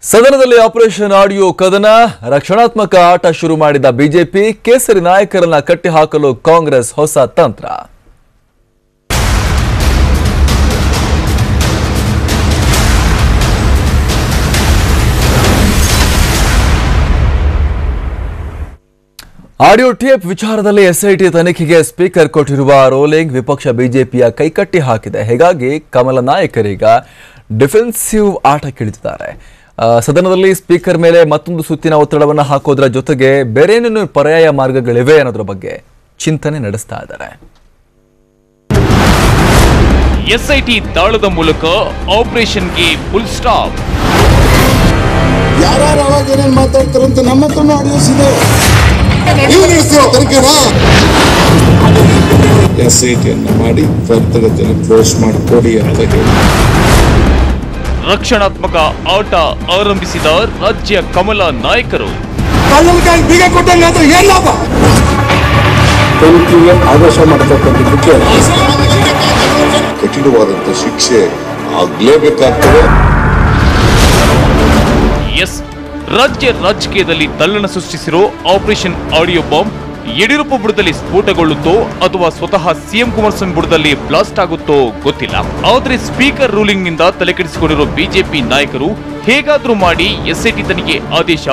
ಸದನದಲ್ಲಿ operation audio ಕದನ ರಕ್ಷಣಾತ್ಮಕ ಆಟ ಶುರು ಮಾಡಿದ ಬಿಜೆಪಿ ಕೇಸರಿ ನಾಯಕರನ್ನ ಕಟ್ಟಿಹಾಕಲು ಕಾಂಗ್ರೆಸ್ ಹೊಸ ತಂತ್ರ. ಆಡಿಯೋ ಟೇಪ್ ವಿಚಾರದಲ್ಲಿ ಎಸ್ಐಟಿ ತನಿಖೆಗೆ ಸ್ಪೀಕರ್ ಕೊಟ್ಟಿರುವ ರೋಲಿಂಗ್ ವಿಪಕ್ಷ ಬಿಜೆಪಿಯ ಕೈಕಟ್ಟಿ ಹಾಕಿದೆ. ಹೀಗಾಗಿ ಕಮಲ ನಾಯಕರೀಗ ಡಿಫೆನ್ಸಿವ್ ಆಟಕ್ಕಿಳಿದಿದ್ದಾರೆ. ಸದನದಲ್ಲಿ ಸ್ಪೀಕರ್ ಮೇಲೆ ಮತ್ತೊಂದು ಸುತ್ತಿನ ಒತ್ತಡವನ್ನು ಹಾಕೋದ್ರ ಜೊತೆಗೆ ಬೇರೇನೇನು ಪರ್ಯಾಯ ಮಾರ್ಗಗಳಿವೆ ಅನ್ನೋದ್ರ ಬಗ್ಗೆ ಚಿಂತನೆ ನಡೆಸ್ತಾ ಇದ್ದಾರೆ. ಎಸ್ಐಟಿ ದಾಳದ ಮೂಲಕ ಆಪರೇಷನ್ಗೆ ಫುಲ್ ಸ್ಟಾಪ್. ಯಾರು ಅವಾಗ ಏನೇನು ಮಾತಾಡ್ತಾರಂತ ನಮ್ಮ ಹತ್ರನೂ ಆಡಿಯೋಸ್ ಇದೆ. ಎಸ್ಐಟಿಯನ್ನು ಮಾಡಿ ತ್ವರಿತಗತಿಯಲ್ಲಿ ಕ್ಲೋಸ್ ಮಾಡಿಕೊಡಿ ಅಂತ ಹೇಳಿ ರಕ್ಷಣಾತ್ಮಕ ಆಟ ಆರಂಭಿಸಿದ ರಾಜ್ಯ ಕಮಲ ನಾಯಕರು. ಆದೇಶ ಮಾಡತಕ್ಕಂಥದ್ದಕ್ಕೆ ಕಠಿಣವಾದಂಥ ಶಿಕ್ಷೆ ಆಗ್ಲೇಬೇಕಾಗ್ತದೆ. ಎಸ್, ರಾಜ್ಯ ರಾಜಕೀಯದಲ್ಲಿ ತಲ್ಲಣ ಸೃಷ್ಟಿಸಿರೋ ಆಪರೇಷನ್ ಆಡಿಯೋ ಬಾಂಬ್ ಯಡಿಯೂರಪ್ಪ ಬುಡದಲ್ಲಿ ಸ್ಫೋಟಗೊಳ್ಳುತ್ತೋ ಅಥವಾ ಸ್ವತಃ ಸಿಎಂ ಕುಮಾರಸ್ವಾಮಿ ಬುಡದಲ್ಲಿ ಬ್ಲಾಸ್ಟ್ ಆಗುತ್ತೋ ಗೊತ್ತಿಲ್ಲ. ಆದರೆ ಸ್ಪೀಕರ್ ರೂಲಿಂಗ್ ನಿಂದ ತಲೆಕೆಡಿಸಿಕೊಂಡಿರೋ ಬಿಜೆಪಿ ನಾಯಕರು ಹೇಗಾದ್ರೂ ಮಾಡಿ ಎಸ್ಐಟಿ ತನಿಖೆ ಆದೇಶ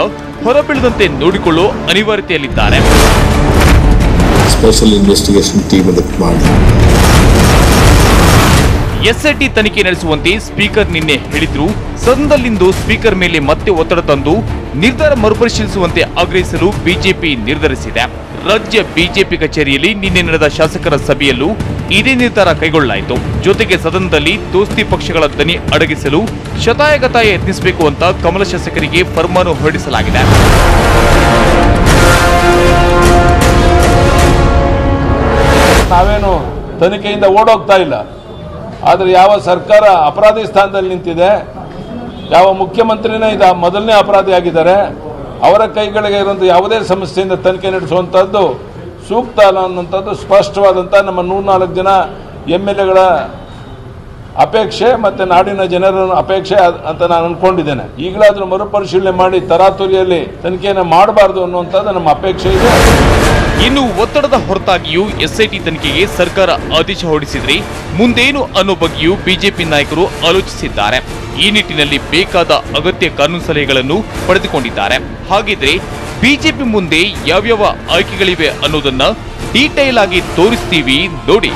ಹೊರಬೀಳದಂತೆ ನೋಡಿಕೊಳ್ಳೋ ಅನಿವಾರ್ಯತೆಯಲ್ಲಿದ್ದಾರೆ. ಸ್ಪೆಷಲ್ ಇನ್ವೆಸ್ಟಿಗೇಷನ್ ಟೀಮ್ ಮಾಡಿ ಎಸ್ಐಟಿ ತನಿಖೆ ನಡೆಸುವಂತೆ ಸ್ಪೀಕರ್ ನಿನ್ನೆ ಹೇಳಿದ್ರು. ಸದನದಲ್ಲಿಂದು ಸ್ಪೀಕರ್ ಮೇಲೆ ಮತ್ತೆ ಒತ್ತಡ ತಂದು ನಿರ್ಧಾರ ಮರುಪರಿಶೀಲಿಸುವಂತೆ ಆಗ್ರಹಿಸಲು ಬಿಜೆಪಿ ನಿರ್ಧರಿಸಿದೆ. ರಾಜ್ಯ ಬಿಜೆಪಿ ಕಚೇರಿಯಲ್ಲಿ ನಿನ್ನೆ ನಡೆದ ಶಾಸಕರ ಸಭೆಯಲ್ಲೂ ಇದೇ ನಿರ್ಧಾರ ಕೈಗೊಳ್ಳಲಾಯಿತು. ಜೊತೆಗೆ ಸದನದಲ್ಲಿ ದೋಸ್ತಿ ಪಕ್ಷಗಳ ದನಿ ಅಡಗಿಸಲು ಶತಾಯಗತಾಯ ಯತ್ನಿಸಬೇಕು ಅಂತ ಕಮಲ ಶಾಸಕರಿಗೆ ಫರ್ಮಾನು ಹೊರಡಿಸಲಾಗಿದೆ. ನಾವೇನು ತನಿಖೆಯಿಂದ ಓಡೋಗ್ತಾ ಇಲ್ಲ. ಆದರೆ ಯಾವ ಸರ್ಕಾರ ಅಪರಾಧಿ ಸ್ಥಾನದಲ್ಲಿ ನಿಂತಿದೆ, ಯಾವ ಮುಖ್ಯಮಂತ್ರಿನೇ ಇದು ಮೊದಲನೇ ಅಪರಾಧಿ ಆಗಿದ್ದಾರೆ, ಅವರ ಕೈಗಳಿಗೆ ಇರುವಂಥ ಯಾವುದೇ ಸಮಸ್ಯೆಯಿಂದ ತನಿಖೆ ನಡೆಸುವಂಥದ್ದು ಸೂಕ್ತ ಅಲ್ಲ ಅನ್ನೋಂಥದ್ದು ಸ್ಪಷ್ಟವಾದಂಥ ನಮ್ಮ 104 ಜನ MLAಗಳ ಅಪೇಕ್ಷೆ ಮತ್ತು ನಾಡಿನ ಜನರ ಅಪೇಕ್ಷೆ ಅಂತ ನಾನು ಅಂದ್ಕೊಂಡಿದ್ದೇನೆ. ಈಗಲಾದರೂ ಮರುಪರಿಶೀಲನೆ ಮಾಡಿ ತರಾತುರಿಯಲ್ಲಿ ತನಿಖೆಯನ್ನು ಮಾಡಬಾರ್ದು ಅನ್ನುವಂಥದ್ದು ನಮ್ಮ ಅಪೇಕ್ಷೆ ಇದೆ. ಇನ್ನು ಒತ್ತಡದ ಹೊರತಾಗಿಯೂ ಎಸ್ಐಟಿ ತನಿಖೆಗೆ ಸರ್ಕಾರ ಆದೇಶ ಹೊರಡಿಸಿದ್ರೆ ಮುಂದೇನು ಅನ್ನೋ ಬಗ್ಗೆಯೂ ಬಿಜೆಪಿ ನಾಯಕರು ಆಲೋಚಿಸಿದ್ದಾರೆ. ಈ ನಿಟ್ಟಿನಲ್ಲಿ ಬೇಕಾದ ಅಗತ್ಯ ಕಾನೂನು ಸಲಹೆಗಳನ್ನು ಪಡೆದುಕೊಂಡಿದ್ದಾರೆ. ಹಾಗಿದ್ರೆ ಬಿಜೆಪಿ ಮುಂದೆ ಯಾವ್ಯಾವ ಆಯ್ಕೆಗಳಿವೆ ಅನ್ನೋದನ್ನ ಡೀಟೇಲ್ ಆಗಿ ತೋರಿಸ್ತೀವಿ ನೋಡಿ.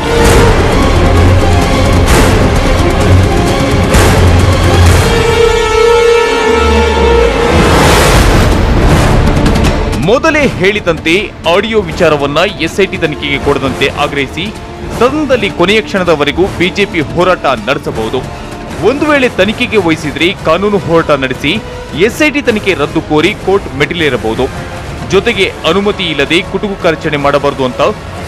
ಮೊದಲೇ ಹೇಳಿದಂತೆ ಆಡಿಯೋ ವಿಚಾರವನ್ನ ಎಸ್ಐಟಿ ತನಿಖೆಗೆ ಕೊಡದಂತೆ ಆಗ್ರಹಿಸಿ ಸದನದಲ್ಲಿ ಕೊನೆಯ ಕ್ಷಣದವರೆಗೂ ಬಿಜೆಪಿ ಹೋರಾಟ ನಡೆಸಬಹುದು. ಒಂದು ವೇಳೆ ತನಿಖೆಗೆ ವಹಿಸಿದ್ರೆ ಕಾನೂನು ಹೋರಾಟ ನಡೆಸಿ ಎಸ್ಐಟಿ ತನಿಖೆ ರದ್ದು ಕೋರಿ ಕೋರ್ಟ್ ಮೆಟ್ಟಿಲೇರಬಹುದು. ಜೊತೆಗೆ ಅನುಮತಿ ಇಲ್ಲದೆ ಕುಟುಕು ಕಾರ್ಯಾಚರಣೆ ಮಾಡಬಾರದು ಅಂತ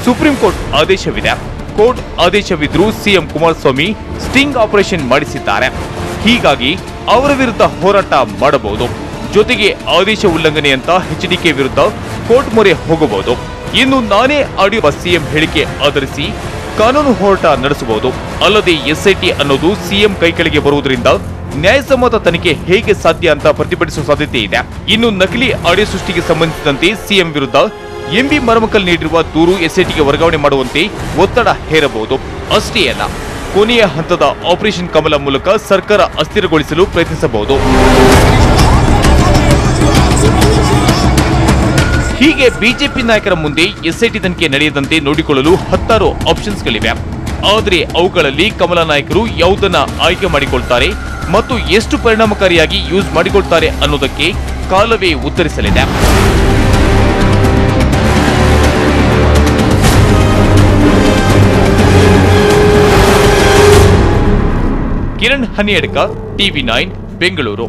ಸುಪ್ರೀಂ ಕೋರ್ಟ್ ಆದೇಶವಿದೆ. ಕೋರ್ಟ್ ಆದೇಶವಿದ್ರೂ ಸಿಎಂ ಕುಮಾರಸ್ವಾಮಿ ಸ್ಟಿಂಗ್ ಆಪರೇಷನ್ ಮಾಡಿಸಿದ್ದಾರೆ. ಹೀಗಾಗಿ ಅವರ ವಿರುದ್ಧ ಹೋರಾಟ ಮಾಡಬಹುದು. ಜೊತೆಗೆ ಆದೇಶ ಉಲ್ಲಂಘನೆ ಅಂತ ಎಚ್ಡಿಕೆ ವಿರುದ್ಧ ಕೋರ್ಟ್ ಮೊರೆ ಹೋಗಬಹುದು. ಇನ್ನು ನಾನೇ ಆಡಿಯೋ ಸಿಎಂ ಹೇಳಿಕೆ ಆಧರಿಸಿ ಕಾನೂನು ಹೋರಾಟ ನಡೆಸಬಹುದು. ಅಲ್ಲದೆ ಎಸ್ಐಟಿ ಅನ್ನೋದು ಸಿಎಂ ಕೈಕೆಳಗೆ ಬರುವುದರಿಂದ ನ್ಯಾಯಸಮ್ಮತ ತನಿಖೆ ಹೇಗೆ ಸಾಧ್ಯ ಅಂತ ಪ್ರತಿಭಟಿಸುವ ಸಾಧ್ಯತೆ ಇದೆ. ಇನ್ನು ನಕಲಿ ಆಡಿಯೋ ಸೃಷ್ಟಿಗೆ ಸಂಬಂಧಿಸಿದಂತೆ ಸಿಎಂ ವಿರುದ್ಧ ಎಂಬಿ ಮರಮಕಲ್ ನೀಡಿರುವ ದೂರು ಎಸ್ಐಟಿಗೆ ವರ್ಗಾವಣೆ ಮಾಡುವಂತೆ ಒತ್ತಡ ಹೇರಬಹುದು. ಅಷ್ಟೇ ಅಲ್ಲ, ಕೊನೆಯ ಹಂತದ ಆಪರೇಷನ್ ಕಮಲ ಮೂಲಕ ಸರ್ಕಾರ ಅಸ್ಥಿರಗೊಳಿಸಲು ಪ್ರಯತ್ನಿಸಬಹುದು. ಹೀಗೆ ಬಿಜೆಪಿ ನಾಯಕರ ಮುಂದೆ ಎಸ್ಐಟಿ ತನಿಖೆ ನಡೆಯದಂತೆ ನೋಡಿಕೊಳ್ಳಲು 10 ಆಪ್ಷನ್ಸ್ಗಳಿವೆ. ಆದರೆ ಅವುಗಳಲ್ಲಿ ಕಮಲ ನಾಯಕರು ಯಾವುದನ್ನ ಆಯ್ಕೆ ಮಾಡಿಕೊಳ್ತಾರೆ ಮತ್ತು ಎಷ್ಟು ಪರಿಣಾಮಕಾರಿಯಾಗಿ ಯೂಸ್ ಮಾಡಿಕೊಳ್ತಾರೆ ಅನ್ನೋದಕ್ಕೆ ಕಾಲವೇ ಉತ್ತರಿಸಲಿದೆ. ಕಿರಣ್ ಹನಿಯಡ್ಕ, TV9 ಬೆಂಗಳೂರು.